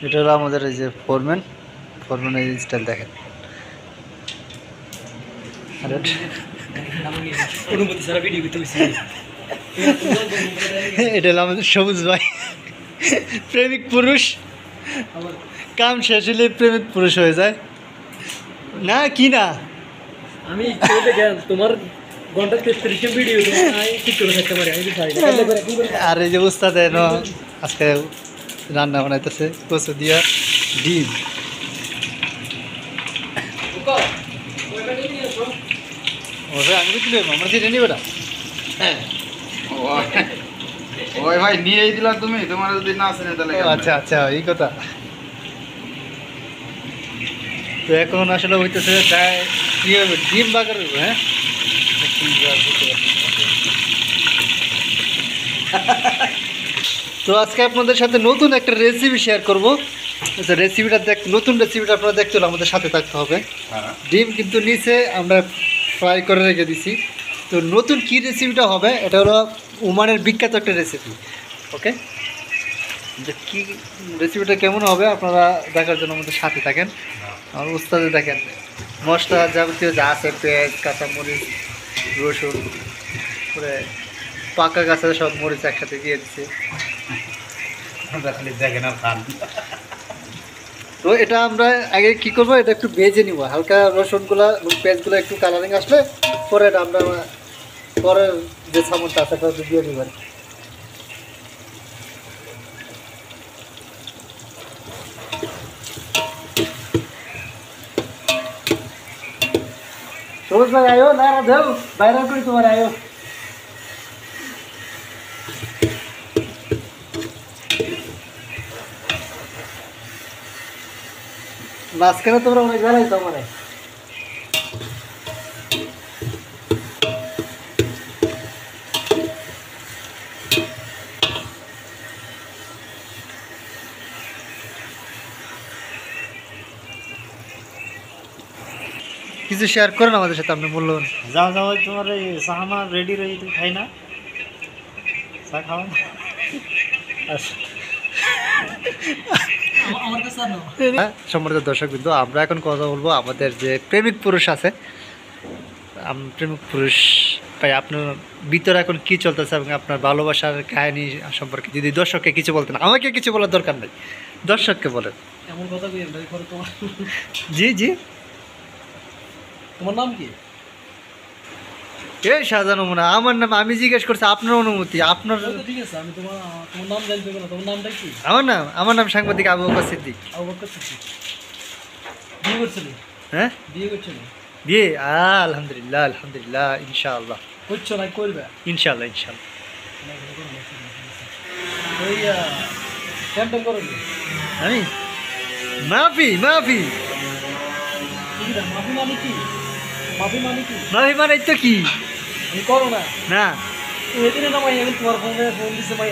এটা হলো আমাদের এই যে ফোরম্যানের স্টাইল দেখেন। এটা হলো আমাদের সবুজ ভাই, প্রেমিক পুরুষ। কাম শেষ হলে প্রেমিক পুরুষ হয়ে যায় না কি না। আমি তোমার ঘন্টা 33 ভিডিও ঠিক করে থাকতে পারি। আর এই যে উস্তাদ আজকে রান্না বানাইতেছে কচু দিয়া ডিম। আমি বুঝলি আমার যেটা নিবে না। ওই ভাই নিয়েই দিলাম, তুমি তোমার যদি না আসে তাহলে আচ্ছা আচ্ছা এই কথা। তো এখন আসলে হইতেছে কি হবে, ডিম বাগার হবে। হ্যাঁ তো আজকে আপনাদের সাথে নতুন একটা রেসিপি শেয়ার করবো। আচ্ছা নতুন রেসিপিটা আপনারা দেখতে হলে আমাদের সাথে থাকতে হবে। ডিম কিন্তু নিচে আমরা ফ্রাই করে রেখে দিছি। তো নতুন কি রেসিপিটা হবে, এটা হলো ওমানের বিখ্যাত একটা রেসিপি। ওকে, যে কী রেসিপিটা কেমন হবে আপনারা দেখার জন্য আমাদের সাথে থাকেন। আর উস্তাদে দেখেন মশলা যাবতীয় যা আছে, পেঁয়াজ, কাঁচামরিচ, রসুন, তারপরে পাকা গাছের সব মরিচ একসাথে দিয়ে দিচ্ছে। দেখেন আর খান। তো এটা আমরা আগে কি করব, এটা একটু ভেজে নিব হালকা, রসুনগুলো পেঁয়াজগুলো একটু কালারিং আসলে পরে এটা আমরা পরে যে সামনটা আছে সেটা দিয়ে দিব। সবুজ ভাই আয়ো না দেও বাইরে করে তোমার আয়ো। মাঝখানে তোমরা অনেক বেলায় তো মানে কিছু শেয়ার করেন আমাদের সাথে, আপনি বললেন যাও যাও, তোমার এই সাহামা রেডি রয়েছে, তুমি খাই না চা খাওয়া। সম্মানিত দর্শক বিন্দু, আমরা এখন কথা বলবো আমাদের যে প্রেমিক পুরুষ আছে, প্রেমিক পুরুষ ভাই আপনার ভিতরে এখন কি চলতেছে এবং আপনার ভালোবাসার কাহিনী সম্পর্কে যদি দর্শককে কিছু বলতেন। আমাকে কিছু বলার দরকার নেই, দর্শককে বলেন। এমন কথা কই আমরা তোমার। জি জি, তোমার নাম কি? এই সাজানো মনে আমার নাম, আমি জিজ্ঞেস করছি আপনার অনুমতি। আপনার ঠিক আছে, আমি তোমার নাম জানতে পারলাম। তোমার নামটা কি? আমার নাম সাংবাদিক আবু বকর সিদ্দিক। আবু বকর সিদ্দিক। বিয়ে করছিলি? হ্যাঁ বিয়ে করছিলি? বিয়ে আলহামদুলিল্লাহ আলহামদুলিল্লাহ, ইনশাআল্লাহ। করছো না করবে? ইনশাআল্লাহ ইনশাআল্লাহ। ওই কেমন করো আমি মাফি মাফি মাফি মানে কি? মাফি মানে কি? মাফি মানে তো কি আমি করো না না এদিনে না মাই, আমি তোমার ফোন দিছে মাই।